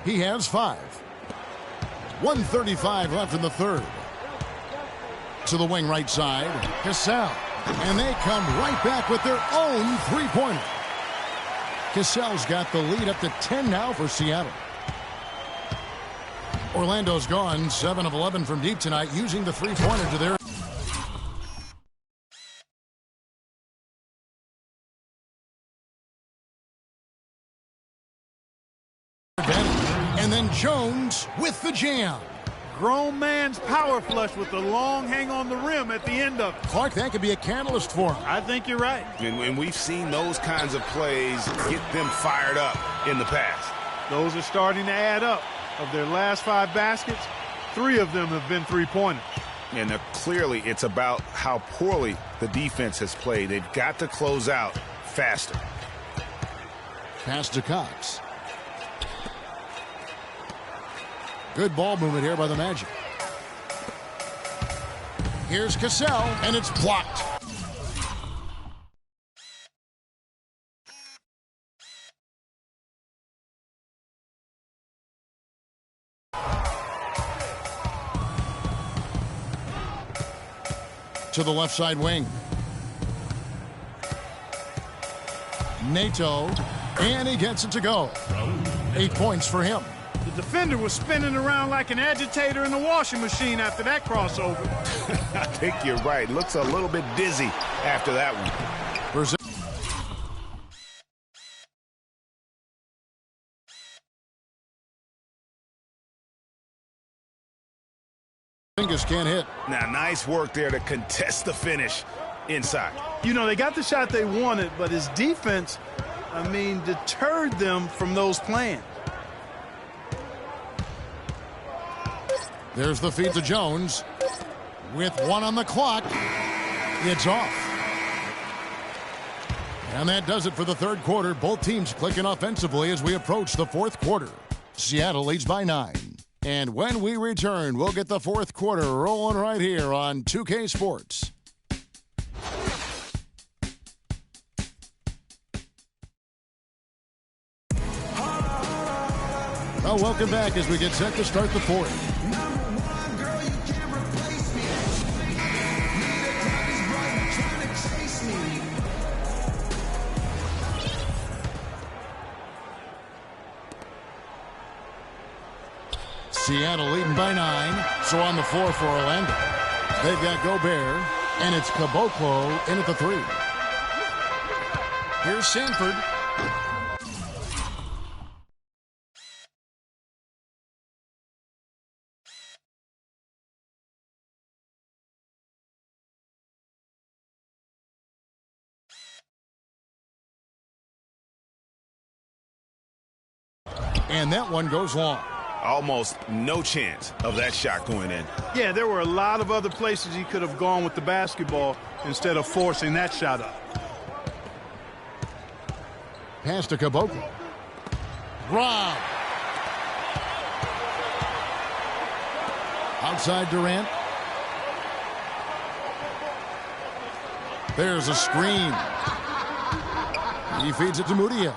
He has 5. 1:35 left in the third. To the wing right side. Cassell. And they come right back with their own 3-pointer. Cassell's got the lead up to 10 now for Seattle. Orlando's gone 7 of 11 from deep tonight, using the 3-pointer to their advantage. And then Jones with the jam. Grown man's power flush with the long hang on the rim at the end of it. Clark, that could be a catalyst for him. I think you're right. And we've seen those kinds of plays get them fired up in the past. Those are starting to add up. Of their last 5 baskets, 3 of them have been 3-pointers. And clearly it's about how poorly the defense has played. They've got to close out faster. Pass to Cox. Good ball movement here by the Magic. Here's Cassell, and it's blocked. To the left side wing. Neto, and he gets it to go. 8 points for him. The defender was spinning around like an agitator in a washing machine after that crossover. I think you're right. Looks a little bit dizzy after that one. Fingers can't hit. Now, nice work there to contest the finish inside. You know, they got the shot they wanted, but his defense, deterred them from those plans. There's the feed to Jones. With 1 on the clock, it's off. And that does it for the third quarter. Both teams clicking offensively as we approach the fourth quarter. Seattle leads by 9. And when we return, we'll get the fourth quarter rolling right here on 2K Sports. Well, welcome back as we get set to start the fourth. Seattle leading by 9. So on the floor for Orlando, they've got Gobert, and it's Caboclo in at the 3. Here's Sandford. And that one goes long. Almost no chance of that shot going in. Yeah, there were a lot of other places he could have gone with the basketball instead of forcing that shot up. Pass to Caboclo. Rob. Outside Durant. There's a screen. He feeds it to Mudiay.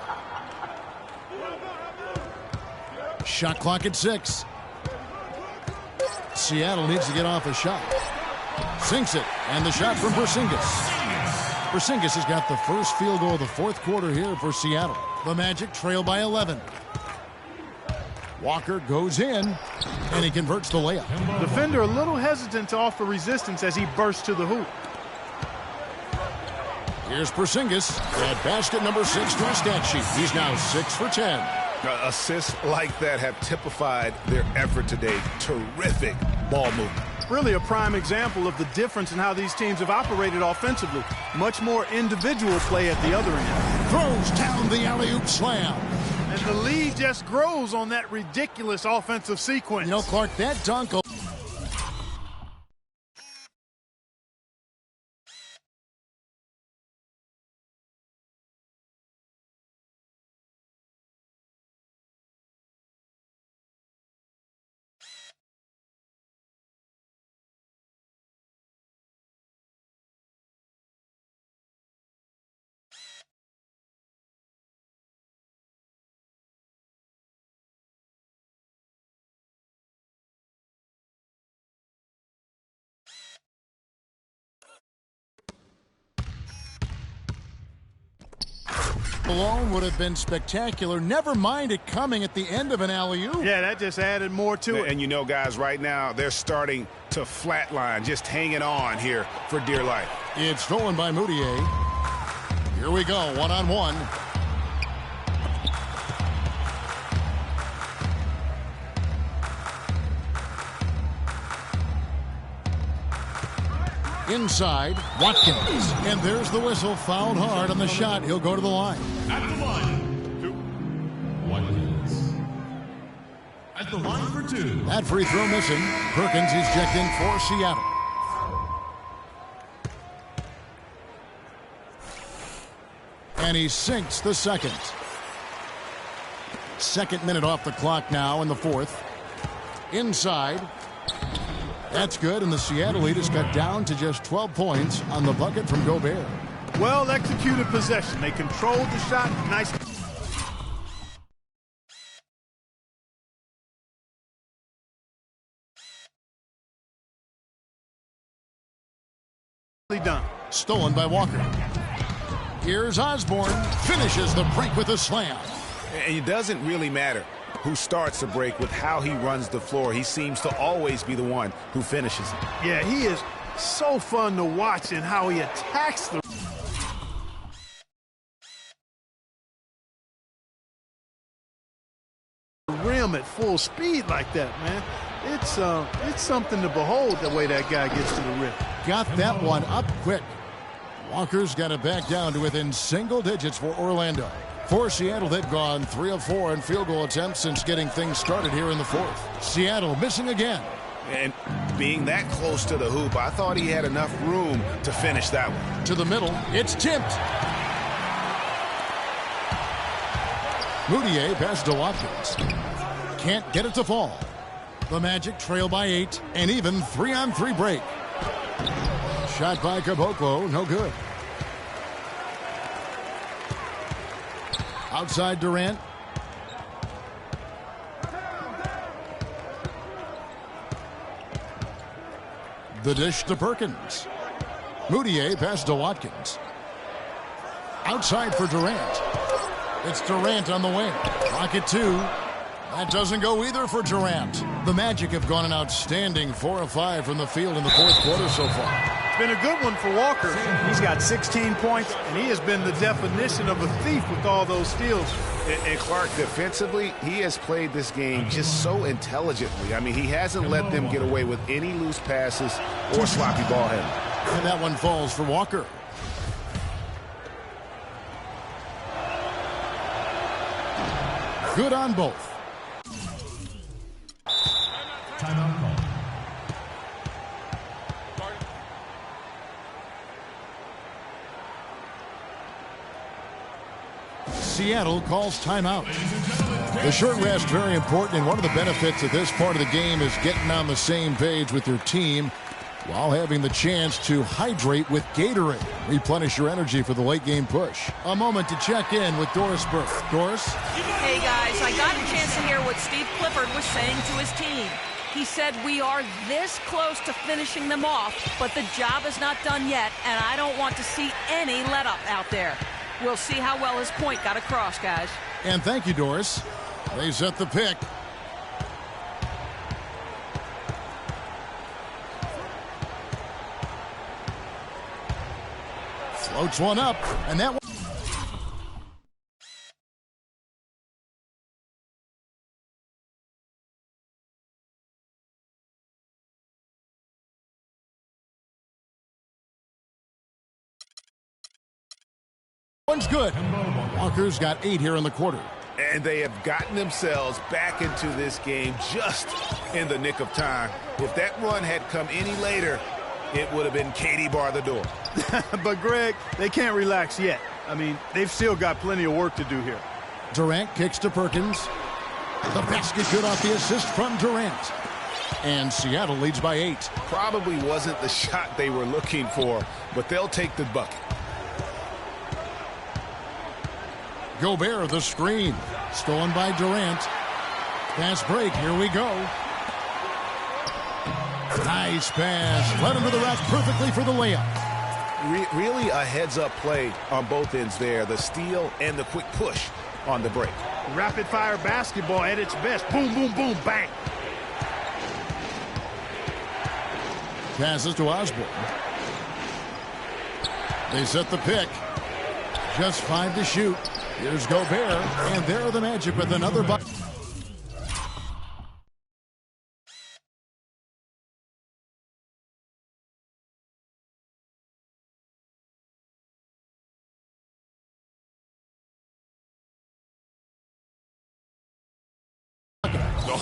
Shot clock at 6. Seattle needs to get off a shot. Sinks it, and the shot from Porzingis. Porzingis has got the first field goal of the fourth quarter here for Seattle. The Magic trail by 11. Walker goes in, and he converts the layup. Defender a little hesitant to offer resistance as he bursts to the hoop. Here's Porzingis. Add basket number 6 to his stat sheet. He's now 6 for 10. Assists like that have typified their effort today. Terrific ball movement. Really a prime example of the difference in how these teams have operated offensively. Much more individual play at the other end. Throws down the alley-oop slam. And the lead just grows on that ridiculous offensive sequence. You know, Clark, that dunk... alone would have been spectacular. Never mind it coming at the end of an alley-oop. Yeah, that just added more to it. And you know, guys, right now they're starting to flatline, just hanging on here for dear life. It's stolen by Mudiay. Here we go, one-on-one. Inside, Watkins. And there's the whistle. Fouled hard on the shot. He'll go to the line. At the line, Watkins. At the line for 2. That free throw missing. Perkins is checked in for Seattle. And he sinks the second. Second minute off the clock now in the fourth. Inside. That's good, and the Seattle lead is cut down to just 12 points on the bucket from Gobert. Well executed possession. They controlled the shot. Nice. Done. Stolen by Walker. Here's Osborne. Finishes the break with a slam. And it doesn't really matter who starts the break with how he runs the floor. He seems to always be the one who finishes it. Yeah, he is so fun to watch in how he attacks the rim at full speed like that, man. It's something to behold the way that guy gets to the rim. Got that one up quick. Walker's got it back down to within single digits for Orlando. For Seattle, they've gone 3 of 4 in field goal attempts since getting things started here in the fourth. Seattle missing again. And being that close to the hoop, I thought he had enough room to finish that one. To the middle, it's tipped. Mudiay passes to Watkins. Can't get it to fall. The Magic trail by 8, and even 3-on-3 break. Shot by Caboclo, no good. Outside Durant. The dish to Perkins. Moutier pass to Watkins. Outside for Durant. It's Durant on the wing. Rocket 2. That doesn't go either for Durant. The Magic have gone an outstanding 4 of 5 from the field in the fourth quarter so far. It's been a good one for Walker. He's got 16 points, and he has been the definition of a thief with all those steals. And Clark, defensively, he has played this game just so intelligently. I mean, he hasn't let them get away with any loose passes or sloppy ball handling. And that one falls for Walker. Good on both. Timeout call. Seattle calls timeout. The short rest very important, and one of the benefits of this part of the game is getting on the same page with your team while having the chance to hydrate with Gatorade. Replenish your energy for the late game push. A moment to check in with Doris Burke. Doris? Hey guys, I got a chance to hear what Steve Clifford was saying to his team. He said we are this close to finishing them off, but the job is not done yet, and I don't want to see any let up out there. We'll see how well his point got across, guys. And thank you, Doris. They set the pick. Floats one up, and that one. One's good. Walker's got 8 here in the quarter. And they have gotten themselves back into this game just in the nick of time. If that run had come any later, it would have been Katie bar the door. But, Greg, they can't relax yet. I mean, they've still got plenty of work to do here. Durant kicks to Perkins. The basket good off the assist from Durant. And Seattle leads by 8. Probably wasn't the shot they were looking for, but they'll take the bucket. Gobert, the screen. Stolen by Durant. Fast break. Here we go. Nice pass. Led him to the rack perfectly for the layup. Really a heads-up play on both ends there. The steal and the quick push on the break. Rapid-fire basketball at its best. Boom, boom, boom, bang. Passes to Osborne. They set the pick. Just 5 to shoot. Here's Gobert, and there are the Magic with another bucket.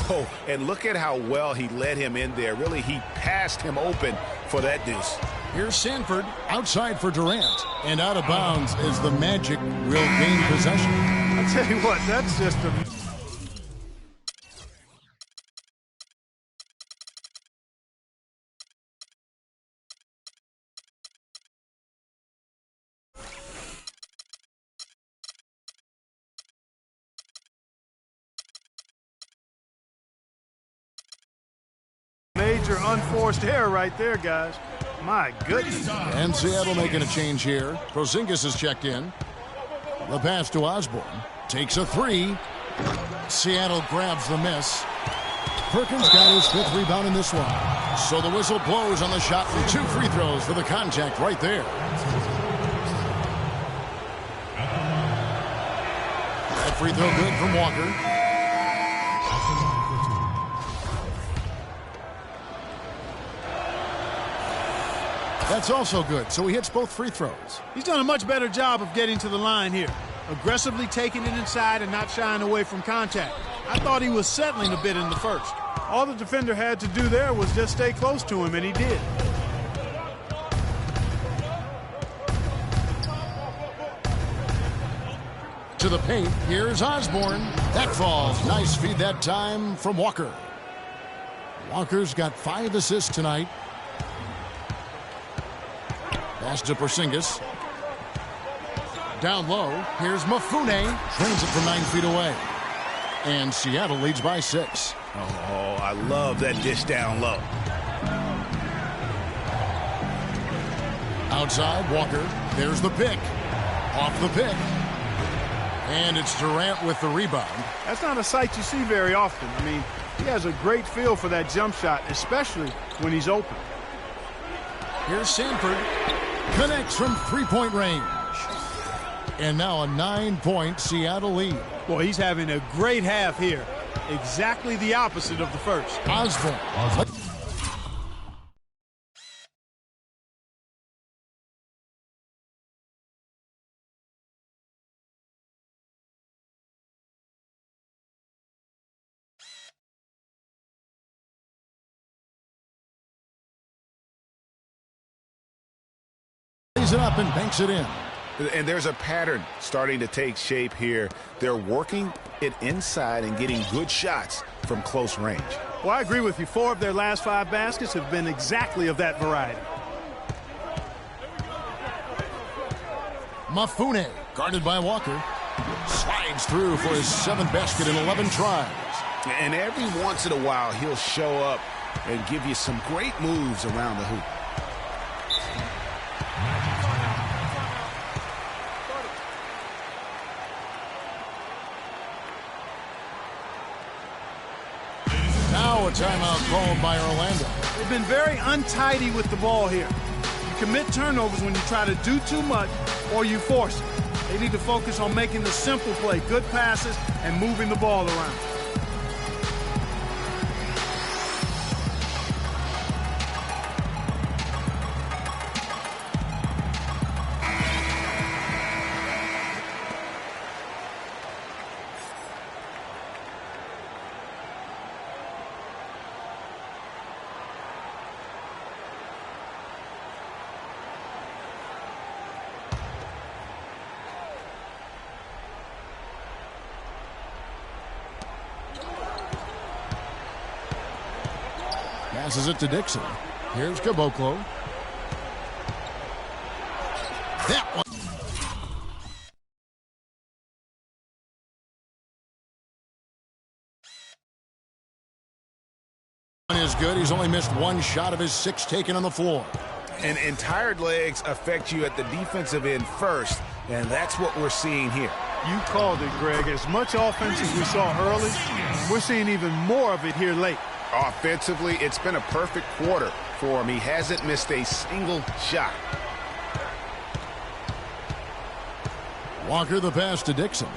Oh, and look at how well he led him in there. Really, he passed him open for that deuce. Here's Sandford outside for Durant, and out of bounds as the Magic will gain possession. I tell you what, that's just a... major unforced error right there, guys. My goodness. And Seattle making a change here. Porzingis is checked in. The pass to Osborne. Takes a 3. Seattle grabs the miss. Perkins got his 5th rebound in this one. So the whistle blows on the shot from 2 free throws for the contact right there. That free throw good from Walker. That's also good, so he hits both free throws. He's done a much better job of getting to the line here. Aggressively taking it inside and not shying away from contact. I thought he was settling a bit in the first. All the defender had to do there was just stay close to him, and he did. To the paint, here's Osborne. That falls. Nice feed that time from Walker. Walker's got 5 assists tonight. Pass to Porzingis. Down low, here's Mafune. Trains it from 9 feet away. And Seattle leads by 6. Oh, I love that dish down low. Outside, Walker. There's the pick. Off the pick. And it's Durant with the rebound. That's not a sight you see very often. I mean, he has a great feel for that jump shot, especially when he's open. Here's Sandford. Connects from three-point range. And now a 9-point Seattle lead. Boy, he's having a great half here. Exactly the opposite of the first. Osborne. It up and banks it in. And there's a pattern starting to take shape here. They're working it inside and getting good shots from close range. Well, I agree with you. 4 of their last 5 baskets have been exactly of that variety. Mafune, guarded by Walker, slides through for his 7th basket in 11 tries. And every once in a while, he'll show up and give you some great moves around the hoop. Now a timeout called by Orlando. They've been very untidy with the ball here. You commit turnovers when you try to do too much or you force it. They need to focus on making the simple play, good passes, and moving the ball around. Passes it to Dixon. Here's Caboclo. That one. Is good. He's only missed 1 shot of his 6 taken on the floor. And tired legs affect you at the defensive end first, and that's what we're seeing here. You called it, Greg. As much offense as we saw early, we're seeing even more of it here late. Offensively, it's been a perfect quarter for him. He hasn't missed a single shot. Walker the pass to Dixon.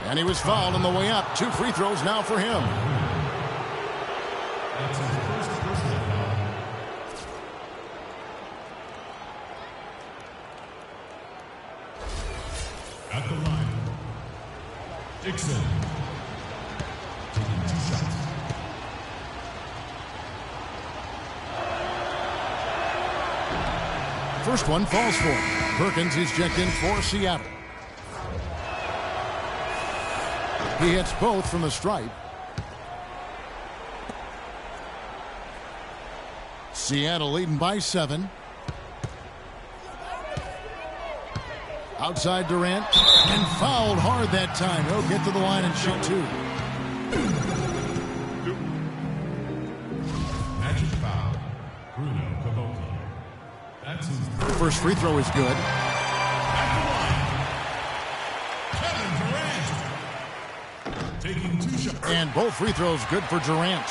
And he was fouled on the way up. 2 free throws now for him. That's his first personal foul. At the line, Dixon. Taking 2 shots. First one falls for him. Perkins is checked in for Seattle. He hits both from the stripe. Seattle leading by 7. Outside Durant. And fouled hard that time. He'll get to the line and shoot 2. Magic foul. Bruno Caboclo. That's his First free throw is good. taking 2 shots. And both free throws good for Durant.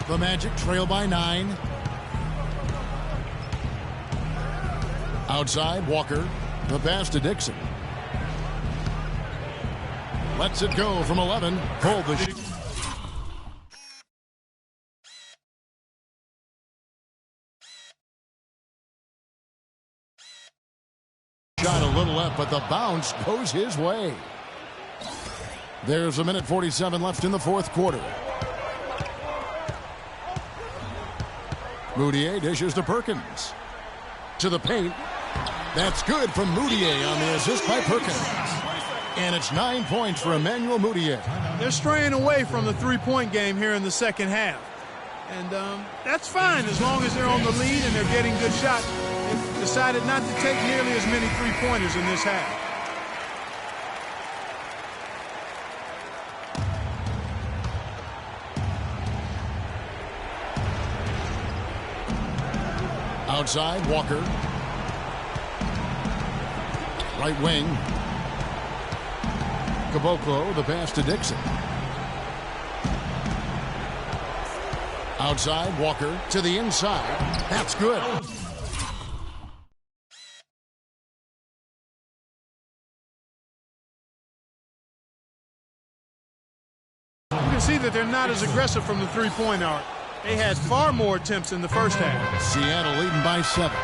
The Magic trail by 9. Outside, Walker. The pass to Dixon. Lets it go from 11. Pulled the shot. Shot a little left, but the bounce goes his way. There's a minute 47 left in the 4th quarter. Moutier dishes to Perkins. To the paint. That's good from Moutier on the assist by Perkins. And it's 9 points for Emmanuel Moutier. They're straying away from the three-point game here in the second half. And that's fine as long as they're on the lead and they're getting good shots. They've decided not to take nearly as many three-pointers in this half. Outside, Walker. Right wing. Caboclo, the pass to Dixon. Outside, Walker to the inside. That's good. You can see that they're not as aggressive from the three-point arc. They had far more attempts in the first half. Seattle leading by 7.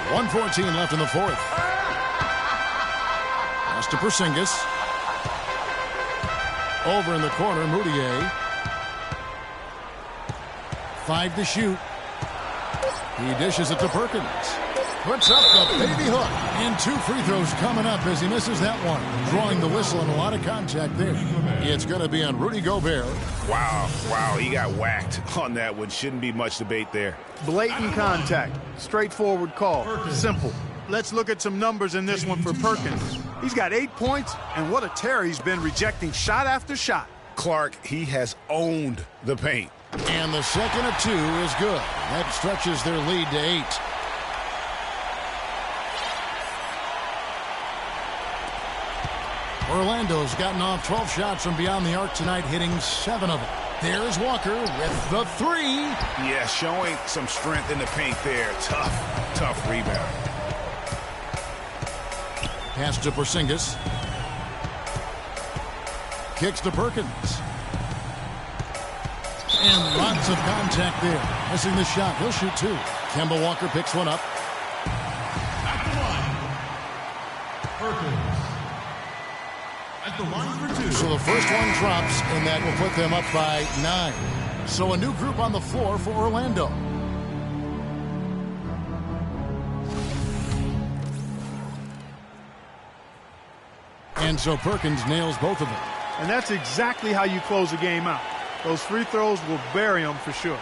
1:14 left in the fourth. Pass to Porzingis. Over in the corner, Moutier. 5 to shoot. He dishes it to Perkins. Puts up the baby hook. And 2 free throws coming up as he misses that one. Drawing the whistle and a lot of contact there. It's going to be on Rudy Gobert. Wow, he got whacked on that one. Shouldn't be much debate there. Blatant contact. Straightforward call. Simple. Let's look at some numbers in this one for Perkins. He's got 8 points, and what a tear he's been rejecting shot after shot. Clark, he has owned the paint. And the second of 2 is good. That stretches their lead to 8. Orlando's gotten off 12 shots from beyond the arc tonight, hitting 7 of them. There's Walker with the 3. Yeah, showing some strength in the paint there. Tough rebound. Pass to Porzingis. Kicks to Perkins. And lots of contact there. Missing the shot. He'll shoot 2. Kemba Walker picks one up. At the line, Perkins. At the line for 2. So the first one drops, and that will put them up by 9. So a new group on the floor for Orlando. And so Perkins nails both of them. And that's exactly how you close a game out. Those free throws will bury them for sure.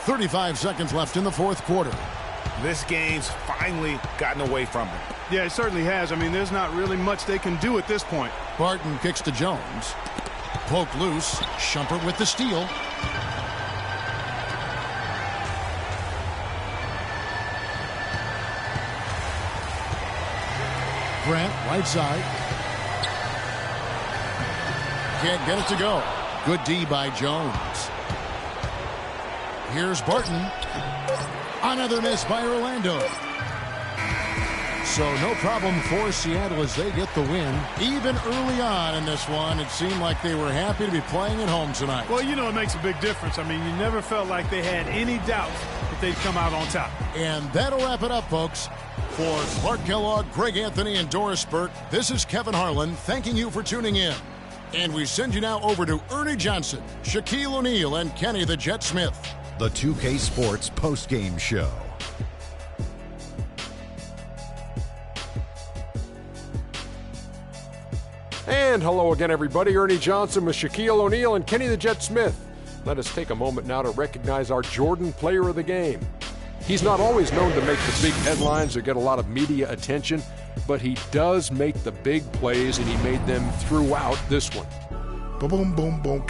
35 seconds left in the fourth quarter. This game's finally gotten away from them. Yeah, it certainly has. I mean, there's not really much they can do at this point. Barton kicks to Jones. Poke loose. Shumpert with the steal. Grant, right side. Can't get it to go. Good D by Jones. Here's Barton. Another miss by Orlando. So no problem for Seattle as they get the win. Even early on in this one, it seemed like they were happy to be playing at home tonight. Well, you know, it makes a big difference. I mean, you never felt like they had any doubts that they'd come out on top. And that'll wrap it up, folks. For Clark Kellogg, Greg Anthony, and Doris Burke, this is Kevin Harlan thanking you for tuning in. And we send you now over to Ernie Johnson, Shaquille O'Neal, and Kenny the Jet Smith. The 2K Sports postgame show. And hello again, everybody. Ernie Johnson with Shaquille O'Neal and Kenny the Jet Smith. Let us take a moment now to recognize our Jordan Player of the Game. He's not always known to make the big headlines or get a lot of media attention, but he does make the big plays, and he made them throughout this one. Boom, boom, boom.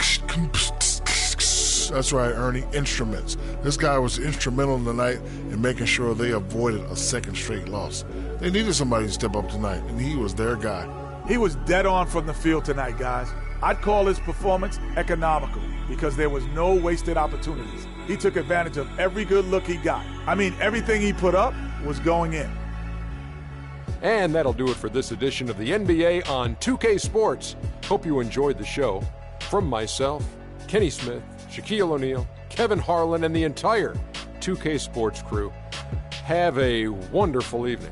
That's right, Ernie. Instruments. This guy was instrumental tonight in making sure they avoided a second straight loss. They needed somebody to step up tonight, and he was their guy. He was dead on from the field tonight, guys. I'd call his performance economical because there was no wasted opportunities. He took advantage of every good look he got. I mean, everything he put up was going in. And that'll do it for this edition of the NBA on 2K Sports. Hope you enjoyed the show. From myself, Kenny Smith, Shaquille O'Neal, Kevin Harlan, and the entire 2K Sports crew, have a wonderful evening.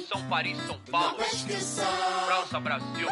São Paris, São Paulo, França, Brasil.